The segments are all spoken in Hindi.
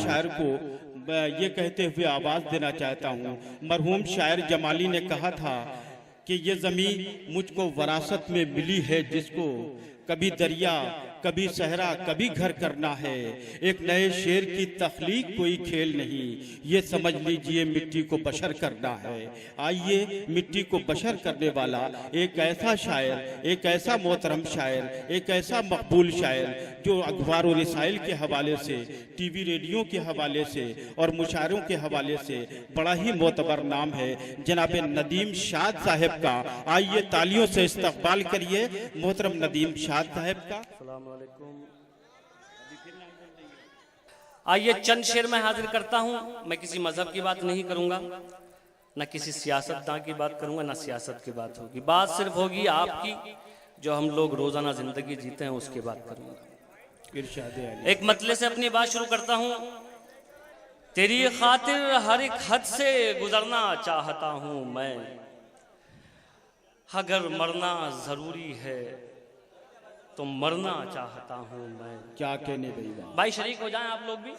शायर को ये कहते हुए आवाज़ देना चाहता हूँ। मरहूम शायर जमाली ने कहा था कि ये ज़मीन मुझको वरासत में मिली है, जिसको कभी दरिया कभी सहरा कभी घर करना है। एक नए शेर की तख्लीक कोई खेल नहीं, ये समझ लीजिए मिट्टी को बशर करना है। आइए मिट्टी को बशर करने वाला एक ऐसा शायर, एक ऐसा मोहतरम शायर, एक ऐसा मकबूल शायर जो अखबार और रसाइल के हवाले से, टीवी रेडियो के हवाले से और मुशायरों के हवाले से बड़ा ही मोतबर नाम है, जनाब नदीम शाद साहब का। आइए तालियों से इस्तकबाल करिए मोहतरम नदीम शाद साहब का। आइए चंद शेर मैं हाजिर करता हूं। मैं किसी मजहब की बात नहीं करूंगा, ना किसी सियासतदान की बात करूंगा, ना सियासत की बात होगी। बात सिर्फ होगी आपकी, जो हम लोग रोजाना जिंदगी जीते हैं उसकी बात करूंगा। एक मतले से अपनी बात शुरू करता हूं। तेरी खातिर हर एक हद से गुजरना चाहता हूं मैं, अगर मरना जरूरी है तो मरना चाहता हूं मैं। क्या कहने भाई शरीक हो जाएं आप लोग भी।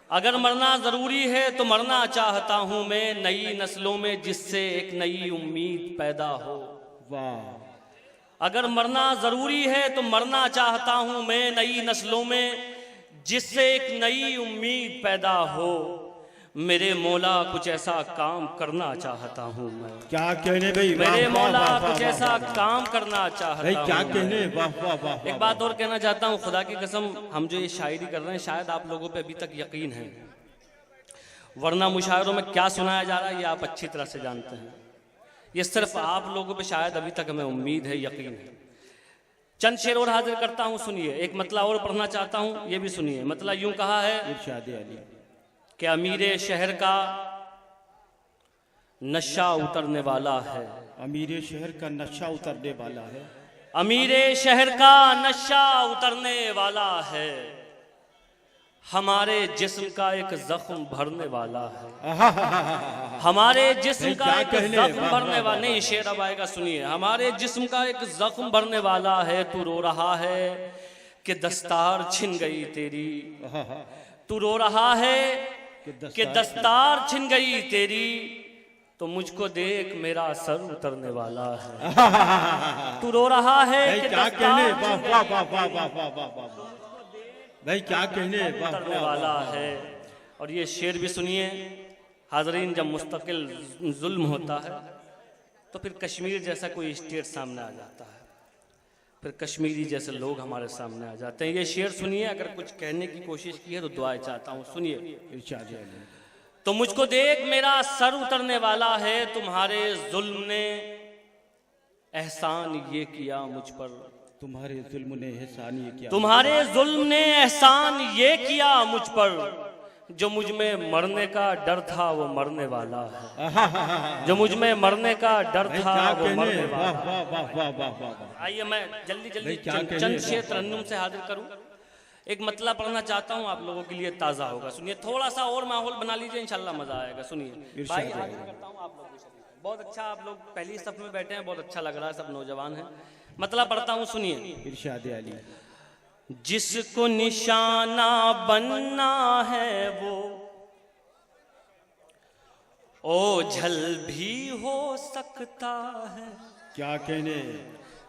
अगर मरना जरूरी है तो मरना चाहता हूं मैं, नई नस्लों में जिससे एक नई उम्मीद पैदा हो। वाह। अगर मरना जरूरी है तो मरना चाहता हूं मैं, नई नस्लों में जिससे एक नई उम्मीद पैदा हो। मेरे मौला कुछ ऐसा काम करना चाहता हूं मैं। क्या कहने भाई, मेरे मौला कुछ ऐसा काम करना चाहता हूं। क्या कहने, वाह वाह वाह। एक बात और कहना चाहता हूं, खुदा की कसम हम जो ये शायरी कर रहे हैं शायद आप लोगों पे अभी तक यकीन है, वरना मुशायरों में क्या सुनाया जा रहा है ये आप अच्छी तरह से जानते हैं। ये सिर्फ आप लोगों पे शायद अभी तक हमें उम्मीद है, यकीन है। चंद शेर और हाजिर करता हूं, सुनिए। एक मतला और पढ़ना चाहता हूं, ये भी सुनिए। मतला यूं कहा है कि अमीरे शहर का नशा उतरने वाला है। अमीरे शहर का नशा उतरने वाला है। अमीरे शहर का नशा उतरने वाला है, हमारे जिस्म का एक जख्म भरने वाला है। हमारे जिस्म का एक जख्म भरने वाला, नहीं शेर अब आएगा सुनिए। हमारे जिस्म का एक जख्म भरने वाला है, तू रो रहा है कि दस्तार छिन गई तेरी। तू रो रहा है कि दस्तार छिन गई तेरी, तो मुझको देख मेरा सर उतरने वाला है। तू रो रहा है कि क्या कहने, वाह वाह वाह वाह वाह वाह भाई, क्या कहने, उतरने वाला है। और ये शेर भी सुनिए। हाजरीन, जब मुस्तकिल जुल्म होता है तो फिर कश्मीर जैसा कोई स्टेट सामने आ जाता है, फिर कश्मीरी जैसे लोग हमारे सामने आ जाते हैं। ये शेर सुनिए। अगर कुछ कहने की कोशिश की है तो दुआएं चाहता हूँ, सुनिए। तो मुझको देख मेरा सर उतरने वाला है, तुम्हारे जुल्म ने एहसान ये किया मुझ पर। तुम्हारे जुल्म ने एहसान ये किया, तुम्हारे जुल्म ने एहसान ये किया मुझ पर। जो मुझ में मरने का डर था वो मरने वाला है। जो मुझ में मरने का डर था वो मरने वाला है। आइए मैं जल्दी जल्दी चंद शेर तरन्नुम से हाजिर करूं। एक मतला पढ़ना चाहता हूं, आप लोगों के लिए ताज़ा होगा। सुनिए, थोड़ा सा और माहौल बना लीजिए, इंशाल्लाह मजा आएगा। सुनिए भाई, हाजिर करता हूं आप लोगों से। बहुत अच्छा, आप लोग पहली सफ में बैठे हैं, बहुत अच्छा लग रहा है, सब नौजवान हैं। मतला पढ़ता हूं, सुनिए। इरशाद अली। जिसको निशाना बनना है वो ओझल भी हो सकता है। क्या कहने,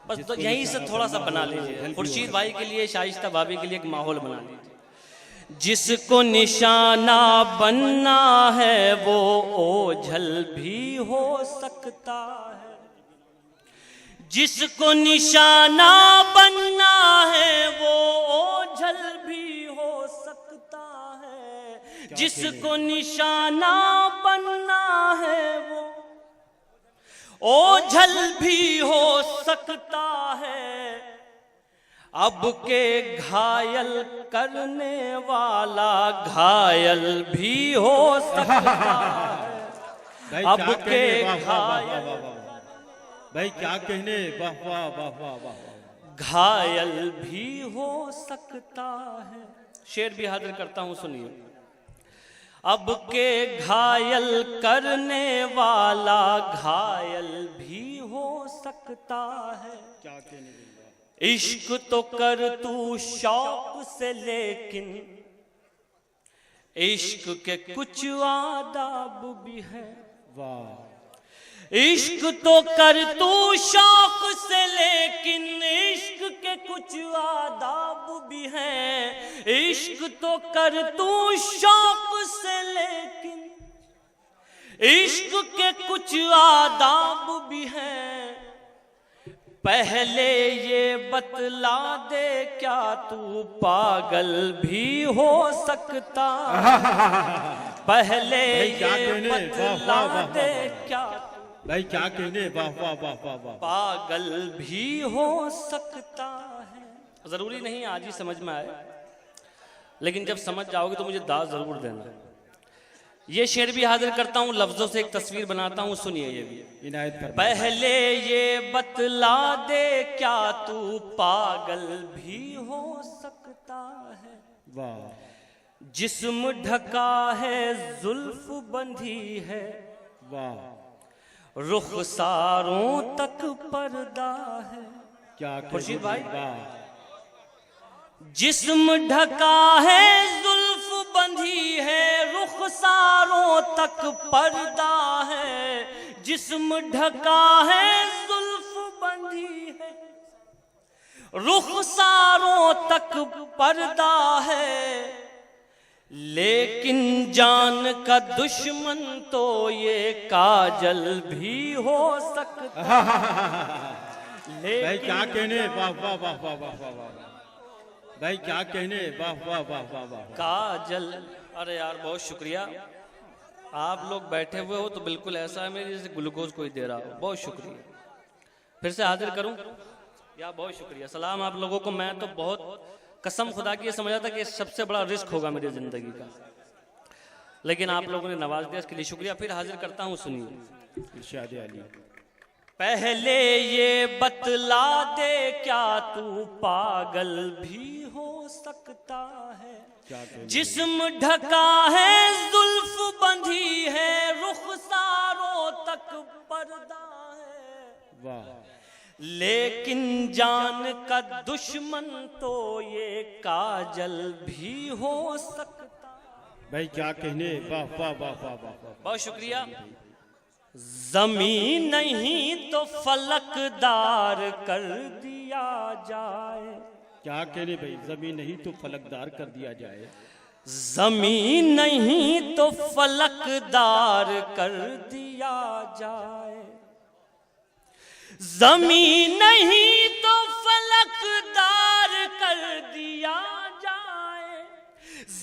बस तो यहीं से थोड़ा सा बना लीजिए। खुर्शीद भाई के लिए, शाइस्ता भाभी के लिए एक माहौल बना लीजिए। जिसको निशाना बनना है वो ओझल भी हो सकता है। जिसको निशाना बनना है वो ओझल भी हो सकता है। जिसको निशाना बनना है वो ओझल भी हो सकता है। अब के घायल करने वाला घायल भी हो सकता है। अब के घायल, भाई क्या कहने, वाह वाह वाह वाह वाह। घायल भी हो सकता है। शेर भी हाजिर करता हूं, सुनिए। अब के घायल करने वाला घायल भी हो सकता है। क्या कहने, इश्क तो कर तू शौक से, लेकिन इश्क के कुछ आदाब भी है। वाह। इश्क तो कर तू शौक से, लेकिन इश्क के कुछ आदाब भी हैं। इश्क तो कर तू शौक से, लेकिन इश्क के कुछ आदाब भी हैं। पहले ये बतला दे क्या तू पागल भी हो सकता। पहले ये बतला दे क्या भाई क्या कहने, वाह वाह वाह वाह वाह। पागल भी हो सकता है। जरूरी नहीं आज ही समझ में आए, लेकिन जब समझ जाओगे तो मुझे दाद जरूर देना। ये शेर भी हाजिर करता हूँ, लफ्जों से एक तस्वीर बनाता हूँ, सुनिए ये भी इनायत कर। पहले ये बतला दे क्या तू पागल भी हो सकता है। वाह। जिस्म ढका है, जुल्फ बंधी है, वाह। रुखसारों तक पर्दा है। क्या खुर्शीद भाई, वाह। जिस्म ढका है, जुल्फ बंधी है, रुखसारों तक पर्दा है। जिस्म ढका है, जुल्फ बंधी है, रुखसारों तक पर्दा है। लेकिन जान का दुश्मन तो ये काजल भी हो सकता। भाई क्या कहने, वाह वाह वाह वाह वाह वाह वाह। भाई क्या कहने, वाह वाह वाह वाह वाह। काजल, अरे यार बहुत शुक्रिया। आप लोग बैठे हुए हो तो बिल्कुल ऐसा है मेरे जैसे ग्लूकोज कोई दे रहा हो। बहुत शुक्रिया। फिर से हाजिर करूं या बहुत शुक्रिया। सलाम आप लोगों को। मैं तो बहुत कसम खुदा की ये समझा था कि सबसे बड़ा रिस्क होगा मेरी जिंदगी का, लेकिन आप लोगों ने नवाज दिया, इसके लिए शुक्रिया। फिर हाजिर करता हूँ, सुनिए इरशाद अली। पहले ये बतला दे क्या तू पागल भी हो सकता है। जिस्म ढका है, जुल्फ बंधी है, रुखसारों तक पर्दा है। वाह। लेकिन जान का दुश्मन तो ये काजल भी हो सकता। भाई क्या कहने, वाह वाह वाह वाह वाह। बहुत शुक्रिया। जमीन नहीं तो फलकदार कर दिया जाए। क्या कहने भाई, जमीन नहीं तो फलकदार कर दिया जाए। जमीन नहीं तो फलकदार कर दिया जाए। जमीन नहीं तो फलकदार कर दिया जाए।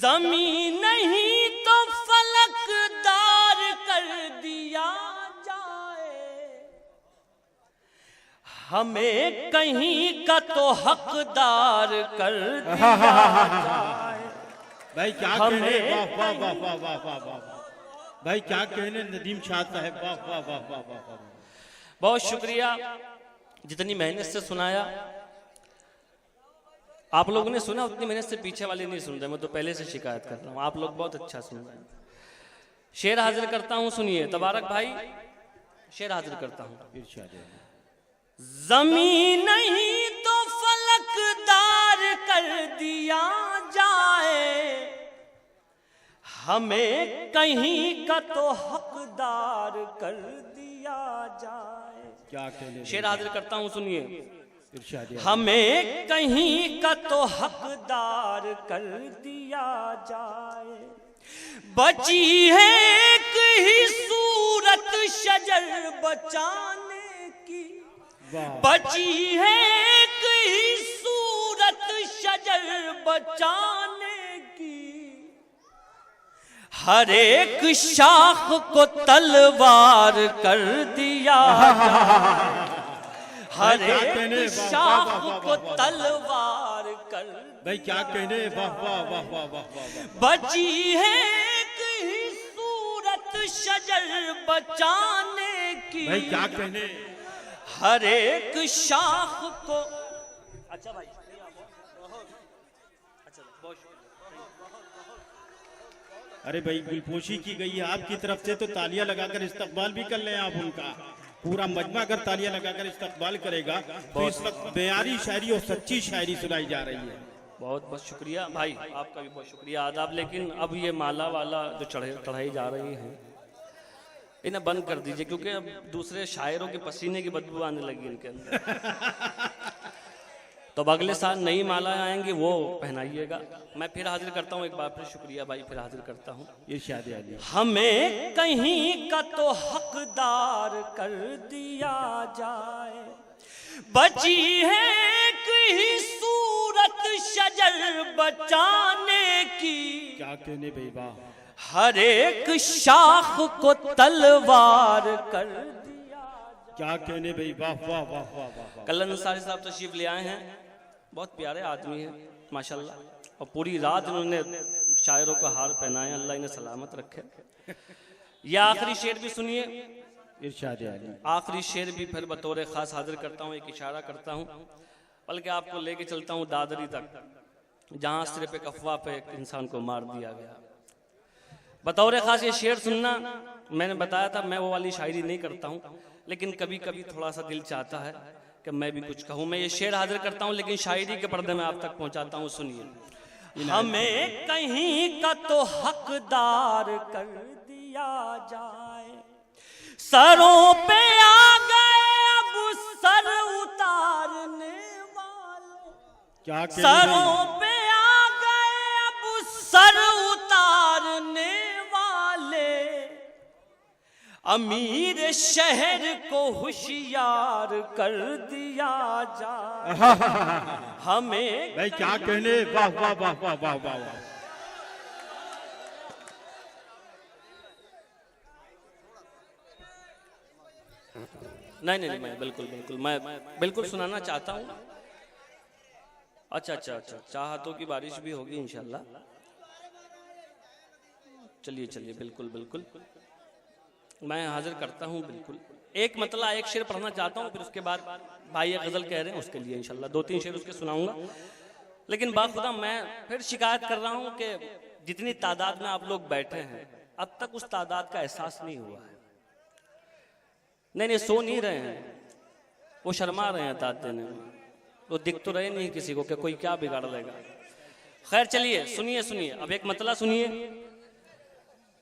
जमीन नहीं तो फलकदार कर दिया जाए। हमें कहीं का तो हकदार कर दिया जाए। भाई क्या कहने, वाह वाह वाह वाह वाह वाह वाह। भाई क्या कहने नदीम शाह साहब, वाह वाह वाह वाह वाह। बहुत शुक्रिया। जितनी मेहनत से सुनाया आप लोगों ने सुना, उतनी मेहनत से पीछे वाले नहीं सुन रहे। मैं तो पहले से शिकायत कर रहा हूँ, आप लोग बहुत अच्छा सुन रहे हैं। शेर हाजिर करता हूँ, सुनिए तबारक भाई। शेर हाजिर करता हूँ। जमीन नहीं तो फलकदार कर दिया जाए। हमें कहीं का तो हकदार कर दिया जाए। क्या कहने। शेर हाजिर करता हूँ, सुनिए। हमें कहीं का तो हकदार कर दिया जाए। बची है एक ही सूरत शजर बचाने की। बची है एक ही सूरत शजर बचाने की। हर एक शाख को तलवार कर दिया जाए। हर एक शाख को तलवार कर। भाई क्या कहने, वाह वाह वाह वाह वाह। बची है एक ही सूरत शजर बचाने की। भाई क्या कहने। हर एक शाख को। अच्छा भाई, अरे भाई गुलपोशी की गई है आपकी तरफ से, तो तालियां लगाकर इस्तकबाल भी कर लें आप उनका। पूरा मजमा अगर तालियां लगाकर इस्तकबाल करेगा तो इस वक्त बेयारी शायरी और सच्ची शायरी सुनाई जा रही है। बहुत बहुत शुक्रिया भाई, आपका भी बहुत शुक्रिया, आदाब। लेकिन अब ये माला वाला जो चढ़ाई जा रही है इन्हें बंद कर दीजिए, क्योंकि अब दूसरे शायरों के पसीने की बदबू आने लगी इनके अंदर। तो अब अगले साल नई मालाएं आएंगी, वो पहनाइएगा। मैं फिर हाजिर करता हूँ, एक बार फिर शुक्रिया भाई, फिर हाजिर करता हूँ। इरशाद अली। हमें कहीं का तो हकदार कर दिया जाए, बची है कहीं सूरत शजर बचाने की। क्या कहने भाई, वाह। हर एक शाख को तलवार कर दिया। क्या कहने भाई, वाह वाह वाह वाह वाह। कल अंसारी साहब तशरीफ ले आए हैं, बहुत प्यारे आदमी हैं माशाल्लाह, और पूरी रात इन्होंने शायरों को हार पहनाए, अल्लाह इन्हें सलामत रखे। ये आखिरी शेर भी सुनिए, इरशाद अली। आखिरी शेर भी फिर बतौर खास हाजिर करता हूँ, एक इशारा करता हूँ, बल्कि आपको लेके चलता हूँ दादरी तक, जहाँ सिर्फ एक अफवाह पे एक इंसान को मार दिया गया। बतौर खास ये शेर सुनना। मैंने बताया था मैं वो वाली शायरी नहीं करता हूँ, लेकिन कभी कभी थोड़ा सा दिल चाहता है कि मैं भी कुछ कहूँ। मैं ये शेर हाजिर करता हूँ, लेकिन शायरी के पर्दे में आप तक पहुँचाता हूँ, सुनिए। हमें कहीं का तो हकदार कर दिया जाए, सरों पे आ गए अब सर उतारने वाले। क्या सरों पे आ गए अब सर उतारने वाले, अमीर शहर को होशियार कर दिया जाए। हमें भाई क्या कहने, वाह वाह वाह वाह वाह वाह। नहीं, मैं बिल्कुल सुनाना चाहता हूँ। अच्छा, चाहतों की बारिश भी होगी इंशाल्लाह। चलिए, बिल्कुल मैं हाजिर करता हूँ। बिल्कुल एक मतला एक शेर पढ़ना चाहता हूँ, फिर उसके बाद भाई गजल कह रहे हैं उसके लिए इंशाल्लाह 2-3 शेर उसके सुनाऊंगा। लेकिन बाखुदा मैं फिर शिकायत कर रहा हूँ कि जितनी तादाद में आप लोग बैठे हैं, अब तक उस तादाद का एहसास नहीं हुआ है। नहीं, सो नहीं रहे हैं, वो शर्मा रहे हैं दाद देने में, वो दिख तो रहे नहीं किसी को कि कोई क्या बिगाड़ लेगा। खैर चलिए, सुनिए। अब एक मतला सुनिए।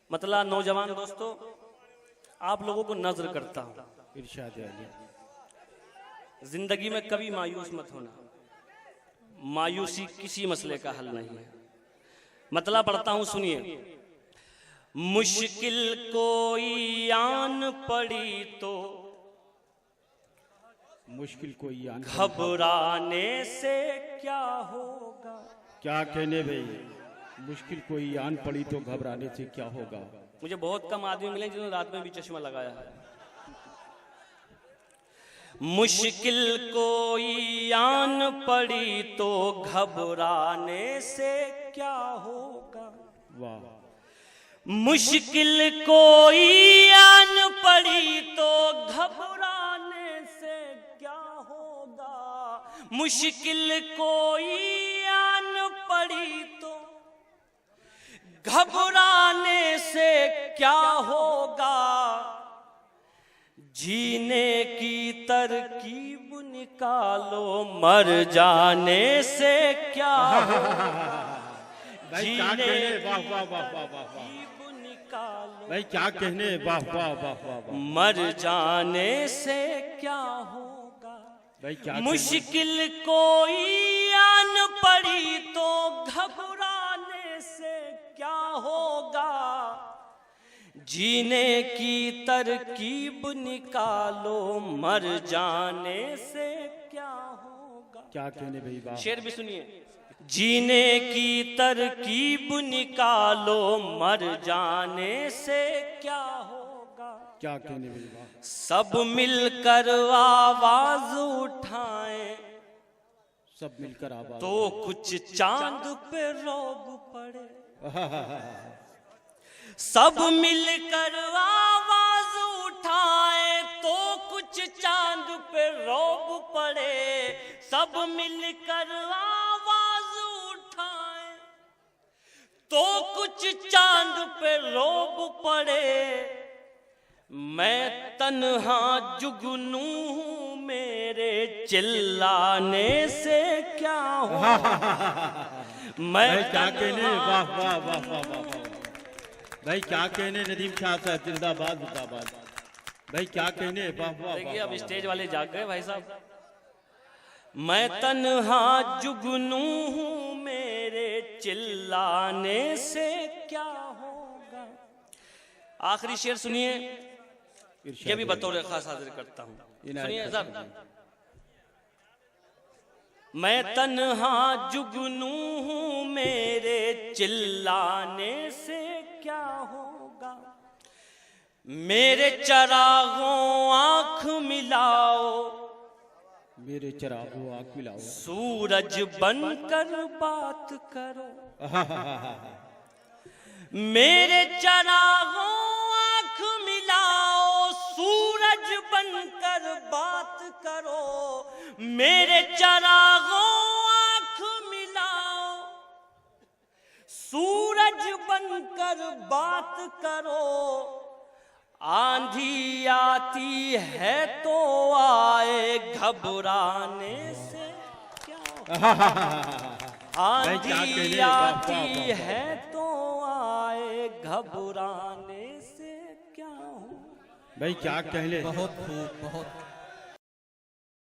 मतला नौजवान दोस्तों, आप लोगों को नजर करता हूं, इरशाद अली। जिंदगी में कभी मायूस मत होना, मायूसी किसी मसले का हल नहीं है। मतला पढ़ता हूं, सुनिए। मुश्किल कोई आन पड़ी तो मुश्किल कोई आन घबराने से क्या होगा। क्या कहने भाई, मुश्किल कोई आन पड़ी तो घबराने से क्या होगा। मुझे बहुत कम आदमी मिले जिन्होंने रात में भी चश्मा लगाया है। मुश्किल कोई आन पड़ी तो घबराने से क्या होगा। वाह। मुश्किल कोई आन पड़ी तो घबराने से क्या होगा। मुश्किल कोई आन पड़ी तो घबराने से क्या होगा। जीने की तरकीब निकालो, मर जाने से क्या होगा। जीने वाह वाह वाह वाह वाह। भाई क्या कहने, वाह वाह वाह वाह। मर जाने से क्या होगा। भाई क्या मुश्किल कोई आन पड़ी तो घबराने से क्या होगा। जीने की तरकीब निकालो, मर जाने से क्या होगा। क्या कहने भाई, वाह। शेर भी सुनिए। जीने की तरकीब निकालो, मर जाने से क्या होगा। क्या कहने भाई, वाह। सब मिलकर आवाज उठाएं, सब मिलकर आवाज तो कुछ चांद पे रौब पड़े। सब मिलकर आवाज उठाएं तो कुछ चांद पे रौब पड़े। सब मिलकर आवाज उठाएं तो कुछ चांद पे रौब पड़े। मैं तन्हा जुगनू हूं, मेरे चिल्लाने से क्या होगा। मैं क्या कहने, वाह वाह वाह वाह वाह भाई, क्या कहने नदीम शाह साहब, जिंदाबाद जिंदाबाद भाई, क्या कहने, वाह वाह। देखिए अब स्टेज वाले जाग गए भाई साहब। मैं तन्हा जुगनू हूँ, मेरे चिल्लाने से क्या होगा। आखिरी शेर सुनिए, ये भी बतौर खास हाजिर करता हूँ, सुनिए साहब। मैं तन्हा जुगनू हूँ, मेरे चिल्लाने से क्या होगा। मेरे चरागों आंख मिलाओ, मेरे चरागों आंख मिलाओ, सूरज बनकर बात करो। मेरे चरागों आंख मिलाओ, सूरज बनकर बात करो। मेरे चरागों आंख मिलाओ, सूरज बनकर बात करो। आंधी आती है तो आए, घबराने से क्या। आंधी आती है तो आए, घबराने से क्या हो। भाई क्या कहले, बहुत खूब, बहुत